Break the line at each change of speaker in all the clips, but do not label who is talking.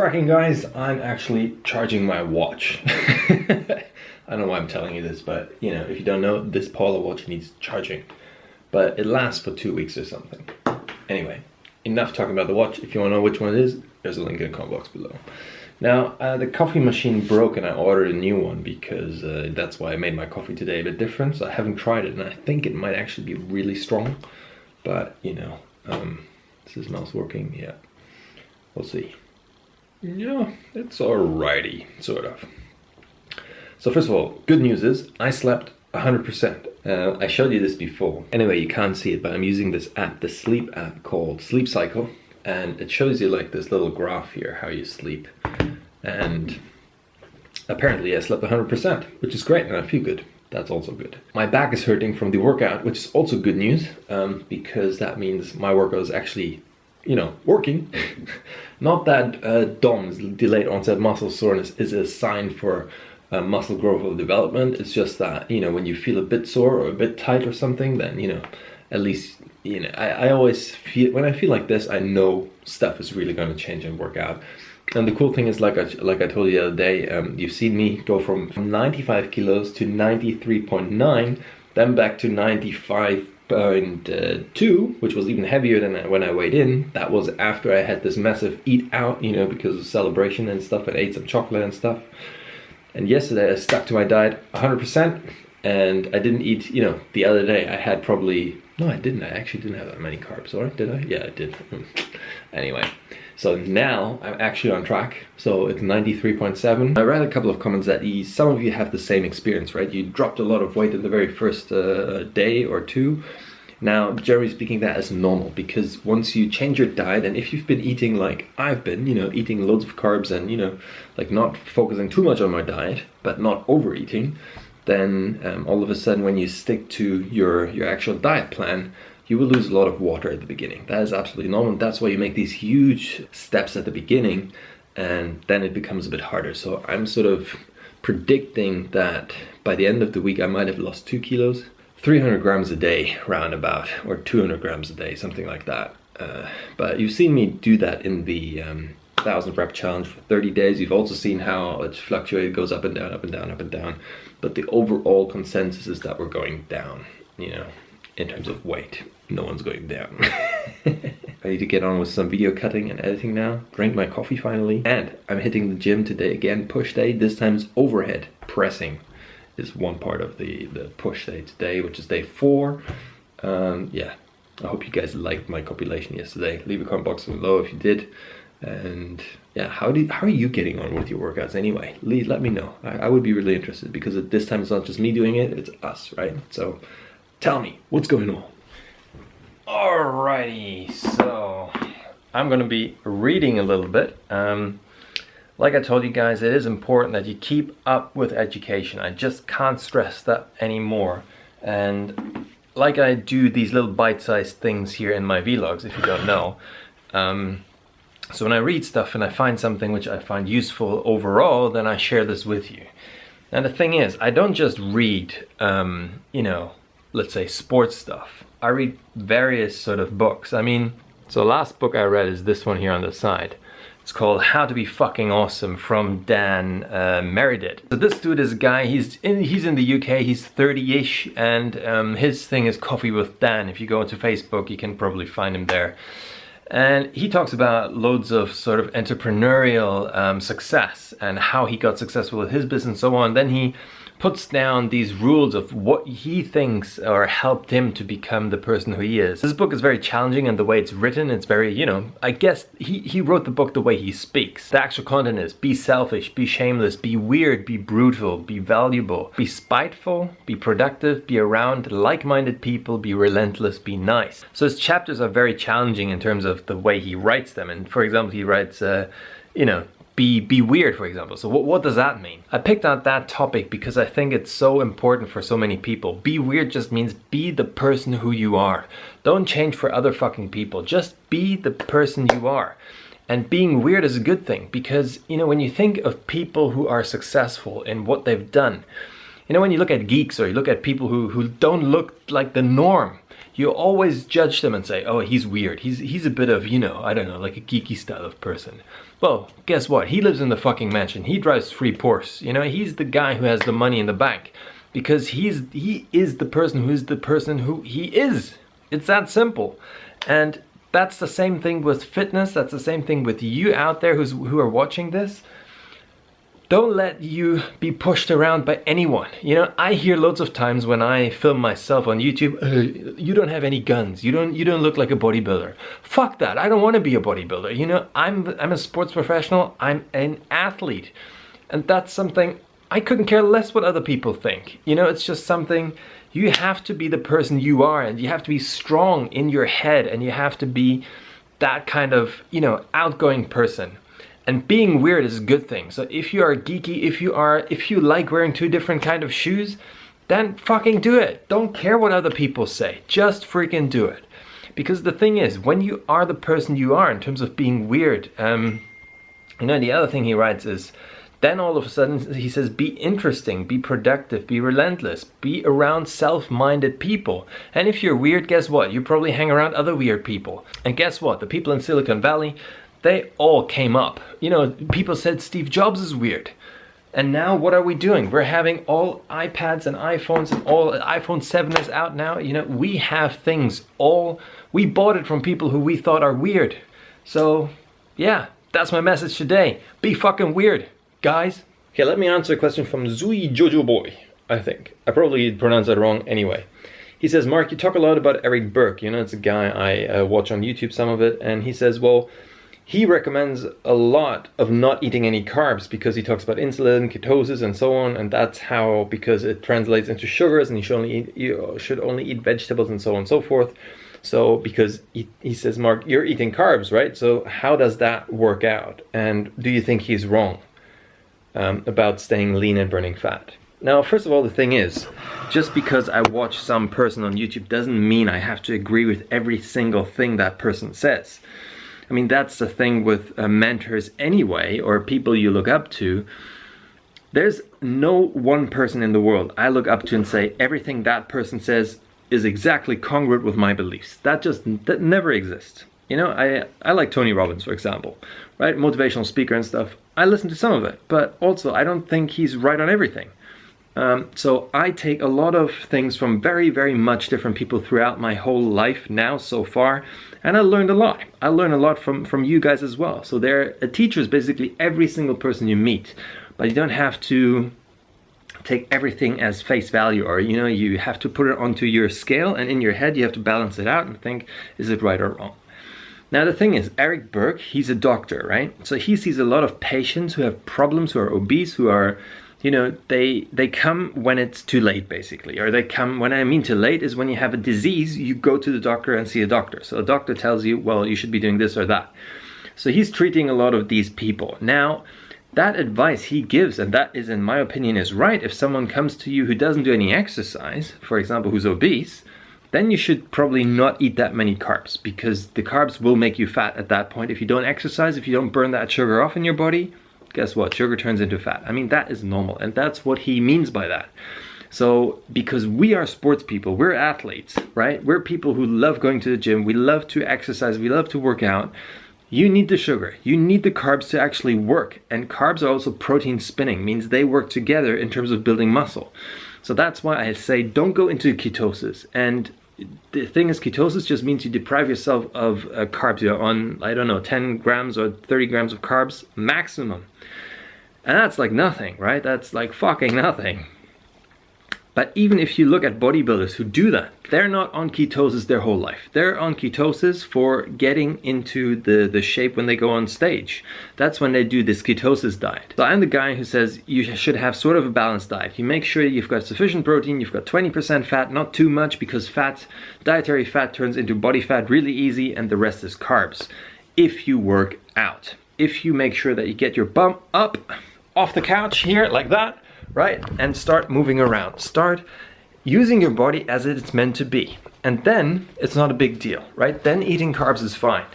cracking, guys? I'm actually charging my watch. I don't know why I'm telling you this, but you know, if you don't know, this Polar watch needs charging. But it lasts for 2 weeks or something. Anyway, enough talking about the watch. If you want to know which one it is, there's a link in the comment box below. Now, the coffee machine broke and I ordered a new one because that's why I made my coffee today a bit different. So I haven't tried it and I think it might actually be really strong. But, you know, this smells working, yeah. We'll see. Yeah, it's alrighty, sort of. So first of all, good news is I slept 100%. I showed you this before. Anyway, you can't see it, but I'm using this app, the sleep app called Sleep Cycle. And it shows you like this little graph here, how you sleep. And apparently I slept 100%, which is great and I feel good. That's also good. My back is hurting from the workout, which is also good news, because that means my workout is actually, you know, working. Not that DOMS, delayed onset muscle soreness, is a sign for muscle growth or development. It's just that, you know, when you feel a bit sore or a bit tight or something, then, you know, at least, you know, I always feel, when I feel like this, I know stuff is really going to change and work out. And the cool thing is, like I told you the other day, you've seen me go from 95 kilos to 93.9, then back to 95.2, which was even heavier than when I weighed in. That was after I had this massive eat out, you know, because of celebration and stuff. I ate some chocolate and stuff. And yesterday I stuck to my diet 100%, and I didn't eat, you know, the other day I had probably, no I didn't, I actually didn't have that many carbs, or did I? Yeah, I did. Anyway, so now I'm actually on track, so it's 93.7. I read a couple of comments that some of you have the same experience, right? You dropped a lot of weight in the very first day or two. Now, generally speaking, that is normal, because once you change your diet, and if you've been eating like I've been, you know, eating loads of carbs and, you know, like not focusing too much on my diet, but not overeating, then all of a sudden when you stick to your actual diet plan, you will lose a lot of water at the beginning. That is absolutely normal. That's why you make these huge steps at the beginning, and then it becomes a bit harder. So I'm sort of predicting that by the end of the week, I might have lost 2 kilos. 300 grams a day roundabout, or 200 grams a day, something like that. But you've seen me do that in the 1000 rep challenge for 30 days. You've also seen how it's fluctuated, goes up and down, up and down, up and down. But the overall consensus is that we're going down, you know, in terms of weight. No one's going down. I need to get on with some video cutting and editing now. Drink my coffee finally. And I'm hitting the gym today again, push day. This time it's overhead pressing is one part of the push day today, which is day 4. Yeah, I hope you guys liked my compilation yesterday. Leave a comment box below if you did. And yeah, how are you getting on with your workouts anyway? Let me know. I would be really interested, because at this time it's not just me doing it, it's us, right? So tell me, what's going on? Alrighty, so I'm gonna be reading a little bit. Like I told you guys, it is important that you keep up with education. I just can't stress that anymore. And like I do these little bite-sized things here in my vlogs, if you don't know. So when I read stuff and I find something which I find useful overall, then I share this with you. And the thing is, I don't just read, you know, let's say sports stuff. I read various sort of books. I mean, so the last book I read is this one here on the side. It's called How to Be Fucking Awesome, from Dan Meredith. So this dude is a guy, he's in the UK, he's 30-ish, and his thing is Coffee with Dan. If you go into Facebook, you can probably find him there. And he talks about loads of sort of entrepreneurial success and how he got successful with his business and so on. Then he puts down these rules of what he thinks or helped him to become the person who he is. This book is very challenging, and the way it's written, it's very, you know, I guess he wrote the book the way he speaks. The actual content is: be selfish, be shameless, be weird, be brutal, be valuable, be spiteful, be productive, be around like-minded people, be relentless, be nice. So his chapters are very challenging in terms of the way he writes them. And for example, he writes, you know, be weird, for example. So what does that mean? I picked out that topic because I think it's so important for so many people. Be weird just means be the person who you are. Don't change for other fucking people. Just be the person you are. And being weird is a good thing, because, you know, when you think of people who are successful in what they've done, You know, when you look at geeks or you look at people who don't look like the norm, you always judge them and say, oh, he's weird. He's a bit of, you know, I don't know, like a geeky style of person. Well, guess what? He lives in the fucking mansion. He drives 3 Porsches. You know, he's the guy who has the money in the bank. Because he is the person who he is. It's that simple. And that's the same thing with fitness. That's the same thing with you out there who are watching this. Don't let you be pushed around by anyone. You know, I hear loads of times when I film myself on YouTube, you don't have any guns. You don't look like a bodybuilder. Fuck that. I don't want to be a bodybuilder. You know, I'm a sports professional. I'm an athlete. And that's something I couldn't care less what other people think. You know, it's just something, you have to be the person you are, and you have to be strong in your head, and you have to be that kind of, you know, outgoing person. And being weird is a good thing. So if you are geeky, if you like wearing 2 different kind of shoes, then fucking do it. Don't care what other people say. Just freaking do it. Because the thing is, when you are the person you are in terms of being weird, you know, the other thing he writes is, then all of a sudden he says, be interesting, be productive, be relentless, be around self-minded people. And if you're weird, guess what? You probably hang around other weird people. And guess what? The people in Silicon Valley, they all came up. You know, people said Steve Jobs is weird. And now what are we doing? We're having all iPads and iPhones, and all iPhone 7 is out now. You know, we have things we bought it from people who we thought are weird. So yeah, that's my message today. Be fucking weird, guys. Okay, let me answer a question from Zui Jojo Boy, I think. I probably pronounced that wrong anyway. He says, Mark, you talk a lot about Eric Berg. You know, it's a guy I watch on YouTube, some of it. And he says, well, he recommends a lot of not eating any carbs because he talks about insulin, ketosis, and so on. And that's how, because it translates into sugars, and you should only eat vegetables and so on and so forth. So because he says, Mark, you're eating carbs, right? So how does that work out? And do you think he's wrong about staying lean and burning fat? Now, first of all, the thing is, just because I watch some person on YouTube doesn't mean I have to agree with every single thing that person says. I mean, that's the thing with mentors anyway, or people you look up to. There's no one person in the world I look up to and say everything that person says is exactly congruent with my beliefs. That never exists. You know, I like Tony Robbins, for example, right? Motivational speaker and stuff. I listen to some of it, but also I don't think he's right on everything. So I take a lot of things from very, very much different people throughout my whole life now so far, and I learned a lot. I learned a lot from you guys as well. So they're a teacher is basically every single person you meet, but you don't have to take everything as face value, or you know, you have to put it onto your scale, and in your head you have to balance it out and think, is it right or wrong? Now the thing is, Eric Berg, he's a doctor, right? So he sees a lot of patients who have problems, who are obese, who are, you know, they come when it's too late, basically. Or they come, when I mean too late, is when you have a disease, you go to the doctor and see a doctor. So a doctor tells you, well, you should be doing this or that. So he's treating a lot of these people. Now, that advice he gives, and that is, in my opinion, is right. If someone comes to you who doesn't do any exercise, for example, who's obese, then you should probably not eat that many carbs, because the carbs will make you fat at that point. If you don't exercise, if you don't burn that sugar off in your body, guess what? Sugar turns into fat. I mean, that is normal, and that's what he means by that. So, because we are sports people, we're athletes, right? We're people who love going to the gym, we love to exercise, we love to work out. You need the sugar, you need the carbs to actually work. And carbs are also protein spinning, means they work together in terms of building muscle. So that's why I say don't go into ketosis. And the thing is, ketosis just means you deprive yourself of carbs. You're on, I don't know, 10 grams or 30 grams of carbs maximum. And that's like nothing, right? That's like fucking nothing. But even if you look at bodybuilders who do that, they're not on ketosis their whole life. They're on ketosis for getting into the shape when they go on stage. That's when they do this ketosis diet. So I'm the guy who says you should have sort of a balanced diet. You make sure you've got sufficient protein, you've got 20% fat, not too much, because dietary fat turns into body fat really easy, and the rest is carbs. If you work out, if you make sure that you get your bum up off the couch here like that, right? And start moving around. Start using your body as it's meant to be. And then it's not a big deal, right? Then eating carbs is fine.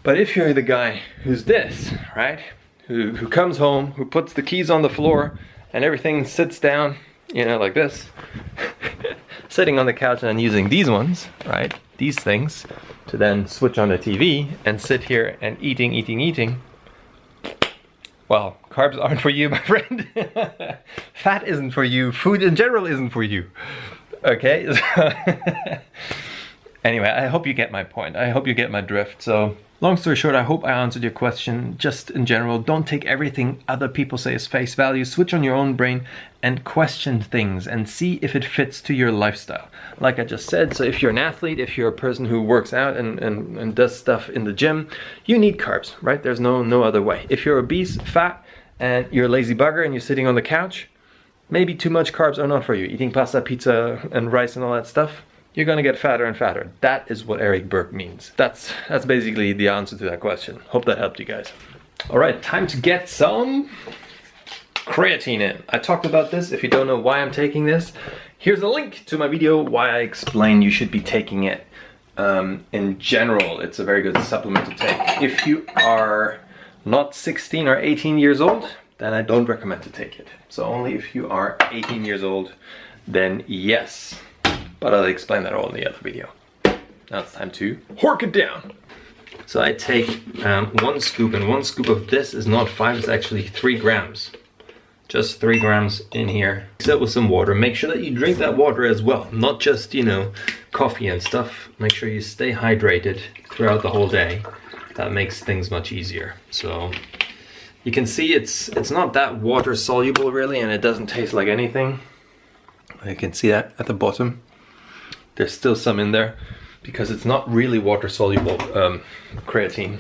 But if you're the guy who's this, right? Who comes home, who puts the keys on the floor and everything sits down, you know, like this, sitting on the couch and using these ones, right, these things, to then switch on the TV and sit here and eating, well, carbs aren't for you, my friend. Fat isn't for you. Food in general isn't for you. Okay? Anyway, I hope you get my point. I hope you get my drift. So, long story short, I hope I answered your question. Just in general, don't take everything other people say as face value. Switch on your own brain and question things and see if it fits to your lifestyle. Like I just said, so if you're an athlete, if you're a person who works out and does stuff in the gym, you need carbs, right? There's no other way. If you're obese, fat, and you're a lazy bugger and you're sitting on the couch, maybe too much carbs are not for you. Eating pasta, pizza, and rice and all that stuff, you're gonna get fatter and fatter. That is what Eric Berg means. That's basically the answer to that question. Hope that helped you guys. All right, time to get some creatine in. I talked about this. If you don't know why I'm taking this, here's a link to my video why I explain you should be taking it. In general, it's a very good supplement to take. If you are not 16 or 18 years old, then I don't recommend to take it. So only if you are 18 years old, then yes. But I'll explain that all in the other video. Now it's time to hork it down. So I take 1 scoop, and 1 scoop of this is not 5, it's actually 3 grams. Just 3 grams in here. Mix it with some water. Make sure that you drink that water as well. Not just, you know, coffee and stuff. Make sure you stay hydrated throughout the whole day. That makes things much easier. So you can see it's not that water soluble really, and it doesn't taste like anything. You can see that at the bottom. There's still some in there because it's not really water soluble creatine,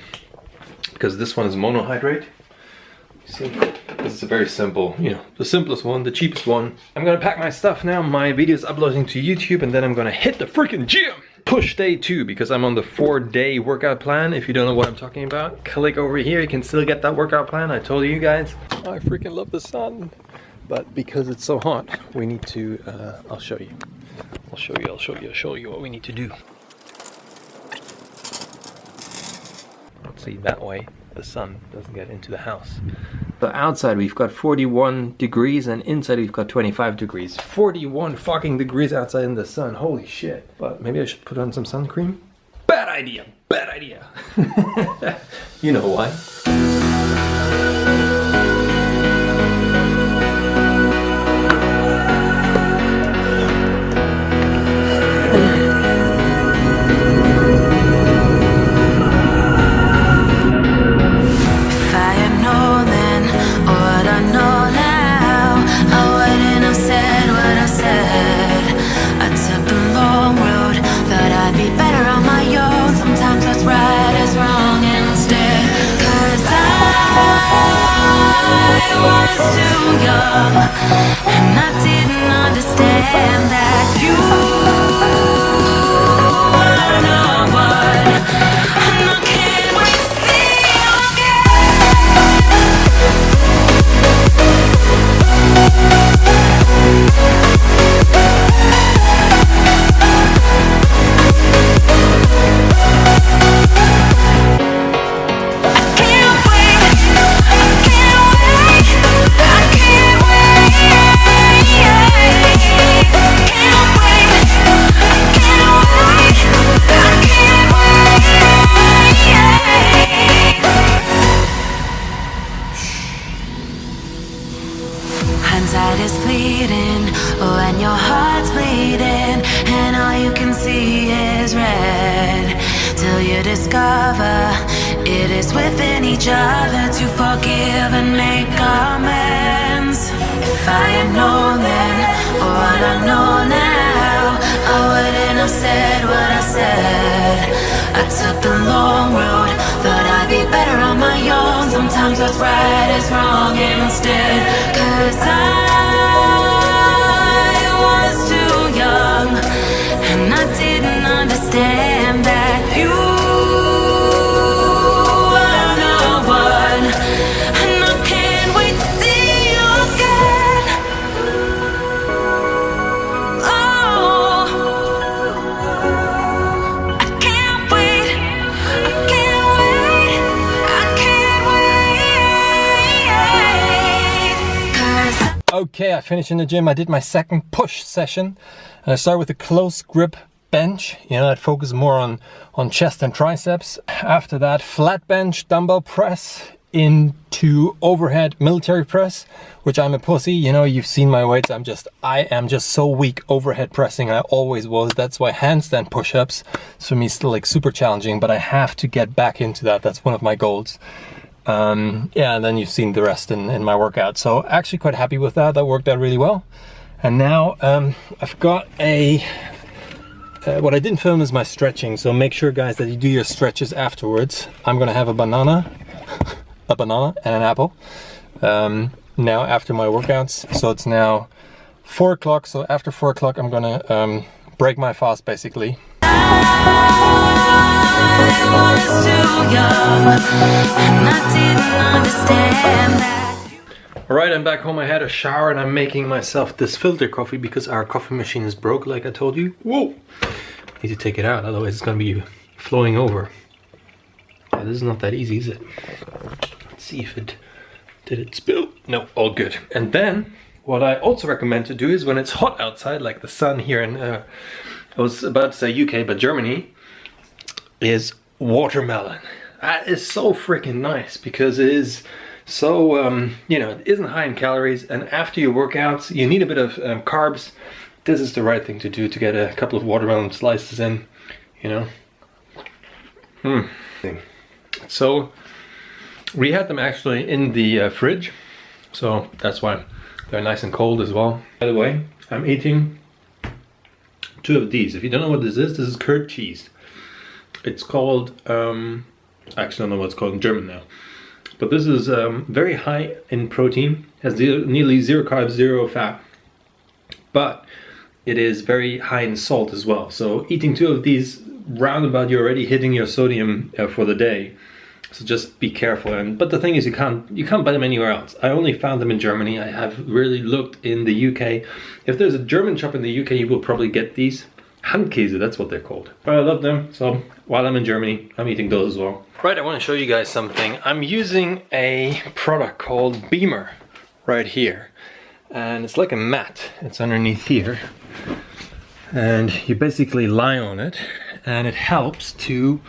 because this one is monohydrate. See, this is a very simple, you know, the simplest one, the cheapest one. I'm gonna pack my stuff now. My video is uploading to YouTube, and then I'm gonna hit the freaking gym. Push day 2, because I'm on the 4-day workout plan. If you don't know what I'm talking about, click over here. You can still get that workout plan. I told you guys. I freaking love the sun, but because it's so hot, we need to. I'll show you. I'll show you what we need to do. Let's see, that way the sun doesn't get into the house. So outside we've got 41 degrees and inside we've got 25 degrees. 41 fucking degrees outside in the sun, holy shit. But maybe I should put on some sun cream? Bad idea, bad idea. You know why. And I didn't understand that you are no one, and I can't wait to see you is bleeding, oh, and your heart's bleeding, and all you can see is red, till you discover it is within each other to forgive and make amends. If I had known then, or what I know now, I wouldn't have said what I said. I took the long road, thought I'd be better on my own. Sometimes what's right is wrong instead, 'cause I was too young, and I didn't understand that you are no one, and I can't wait to see you again. Oh, I can't wait, I can't wait, I can't wait, 'cause
Okay, I finished in the gym. I did my second push session. And I started with a close grip bench, you know, that focuses more on chest and triceps. After that, flat bench, dumbbell press into overhead military press, which I'm a pussy. You know, you've seen my weights. I am just so weak overhead pressing. I always was. That's why handstand push-ups for me is still like super challenging, but I have to get back into that. That's one of my goals. Yeah, and then you've seen the rest in my workout. So actually quite happy with that. That worked out really well. And now I've got what I didn't film is my stretching. So make sure, guys, that you do your stretches afterwards. I'm gonna have a banana and an apple now after my workouts. So it's now 4 o'clock. So after 4 o'clock, I'm gonna break my fast basically. Alright, I'm back home. I had a shower and I'm making myself this filter coffee because our coffee machine is broke, like I told you. Whoa! Need to take it out, otherwise it's gonna be flowing over. Yeah, this is not that easy, is it? Let's see if it did it spill. No, all good. And then what I also recommend to do is when it's hot outside, like the sun here in I was about to say UK, but Germany, is watermelon. That is so freaking nice because it is so, you know, it isn't high in calories, and after your workouts, you need a bit of carbs. This is the right thing to do, to get a couple of watermelon slices in, you know. So we had them actually in the fridge, so that's why they're nice and cold as well. By the way, I'm eating 2 of these. If you don't know what this is curd cheese. It's called, actually I don't know what it's called in German now. But this is very high in protein, has nearly 0 carbs, 0 fat. But it is very high in salt as well. So eating 2 of these, roundabout, you're already hitting your sodium for the day. So just be careful. But the thing is, you can't buy them anywhere else. I only found them in Germany. I have really looked in the UK. If there's a German shop in the UK, you will probably get these. Handkäse, that's what they're called. But I love them, so while I'm in Germany, I'm eating those as well. Right, I want to show you guys something. I'm using a product called Bemer right here. And it's like a mat. It's underneath here. And you basically lie on it, and it helps to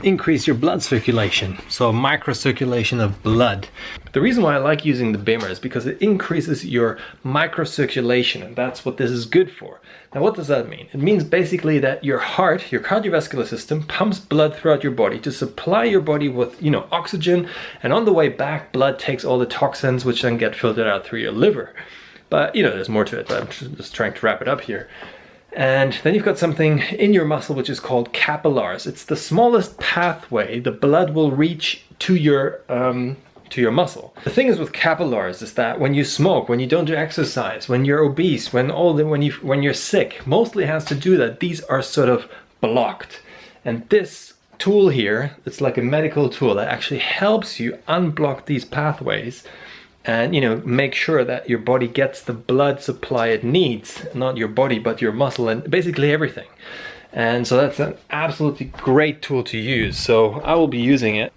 increase your blood circulation. So microcirculation of blood. The reason why I like using the Bemer is because it increases your microcirculation, and that's what this is good for. Now what does that mean? It means basically that your heart, your cardiovascular system, pumps blood throughout your body to supply your body with, you know, oxygen, and on the way back, blood takes all the toxins which then get filtered out through your liver. But you know, there's more to it, but I'm just trying to wrap it up here. And then you've got something in your muscle which is called capillaries. It's the smallest pathway the blood will reach to your muscle. The thing is with capillaries is that when you smoke, when you don't do exercise, when you're obese, when you're sick, mostly has to do that. These are sort of blocked. And this tool here, it's like a medical tool that actually helps you unblock these pathways. And, you know, make sure that your body gets the blood supply it needs, not your body, but your muscle and basically everything. And so that's an absolutely great tool to use. So I will be using it.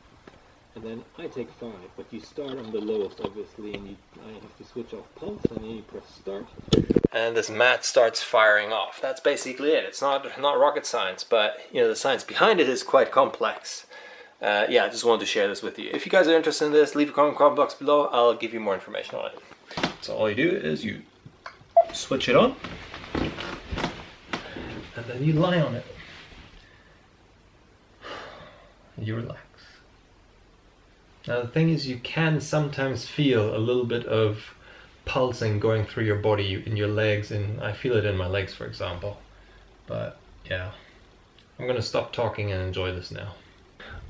And then I take 5, but you start on the lowest, obviously, and I have to switch off pulse, and then you press start. And this mat starts firing off. That's basically it. It's not rocket science, but, you know, the science behind it is quite complex. Yeah, I just wanted to share this with you. If you guys are interested in this, leave a comment in the comment box below. I'll give you more information on it. So all you do is you switch it on, and then you lie on it. And you relax. Now the thing is, you can sometimes feel a little bit of pulsing going through your body, in your legs, and I feel it in my legs, for example. But yeah, I'm gonna stop talking and enjoy this now.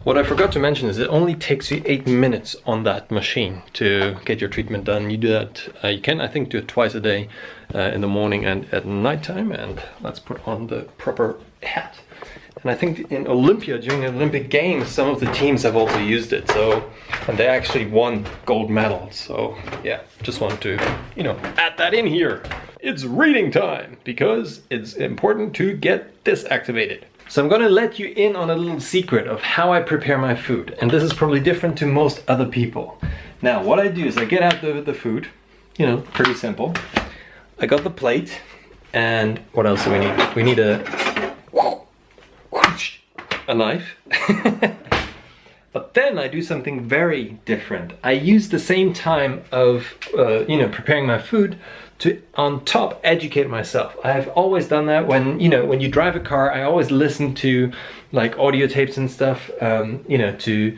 What I forgot to mention is it only takes you 8 minutes on that machine to get your treatment done. You do that, you can, I think, do it twice a day, in the morning and at nighttime. And let's put on the proper hat. And I think in Olympia, during the Olympic Games, some of the teams have also used it. So, and they actually won gold medals. So yeah, just want to, you know, add that in here. It's reading time because it's important to get this activated. So I'm gonna let you in on a little secret of how I prepare my food. And this is probably different to most other people. Now, what I do is I get out the food, you know, pretty simple. I got the plate, and what else do we need? We need a knife. But then I do something very different. I use the same time of, you know, preparing my food to, on top, educate myself. I have always done that when, you know, when you drive a car, I always listen to like audio tapes and stuff, you know, to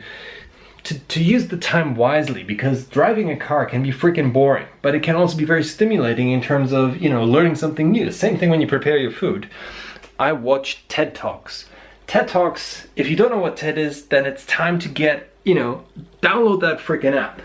use the time wisely, because driving a car can be freaking boring, but it can also be very stimulating in terms of, you know, learning something new. The same thing when you prepare your food. I watch TED Talks. TED Talks, if you don't know what TED is, then it's time to get, you know, download that freaking app.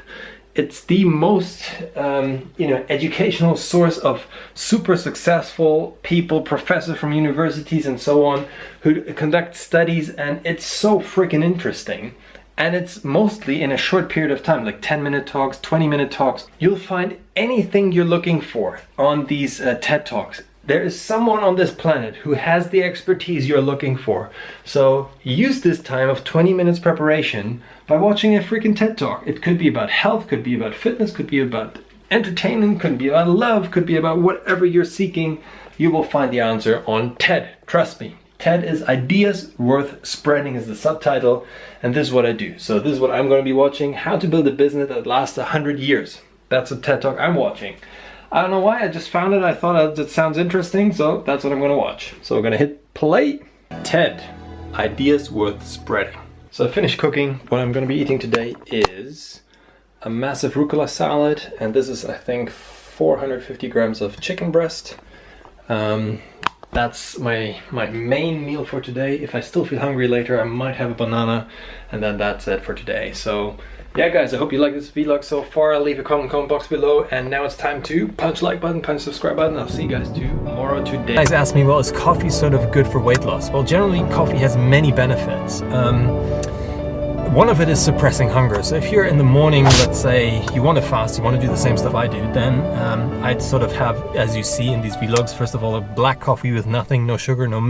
It's the most, you know, educational source of super successful people, professors from universities and so on, who conduct studies, and it's so freaking interesting. And it's mostly in a short period of time, like 10-minute talks, 20-minute talks. You'll find anything you're looking for on these TED Talks. There is someone on this planet who has the expertise you're looking for. So use this time of 20 minutes preparation by watching a freaking TED Talk. It could be about health, could be about fitness, could be about entertainment, could be about love, could be about whatever you're seeking. You will find the answer on TED. Trust me. TED is Ideas Worth Spreading is the subtitle, and this is what I do. So this is what I'm going to be watching: How to Build a Business That Lasts 100 Years. That's a TED Talk I'm watching. I don't know why, I just found it, I thought it sounds interesting, so that's what I'm going to watch. So we're going to hit play. TED, Ideas Worth Spreading. So I finished cooking. What I'm going to be eating today is a massive rucola salad, and this is, I think, 450 grams of chicken breast. That's my main meal for today. If I still feel hungry later, I might have a banana, and then that's it for today. So yeah, guys, I hope you like this vlog so far. I'll leave a comment box below, and now it's time to punch like button, punch subscribe button. I'll see you guys tomorrow. Today, guys ask me, well, is coffee sort of good for weight loss? Well, generally coffee has many benefits. One of it is suppressing hunger. So if you're in the morning, let's say you want to fast, you want to do the same stuff I do, then I'd sort of have, as you see in these vlogs, first of all, a black coffee with nothing, no sugar, no milk.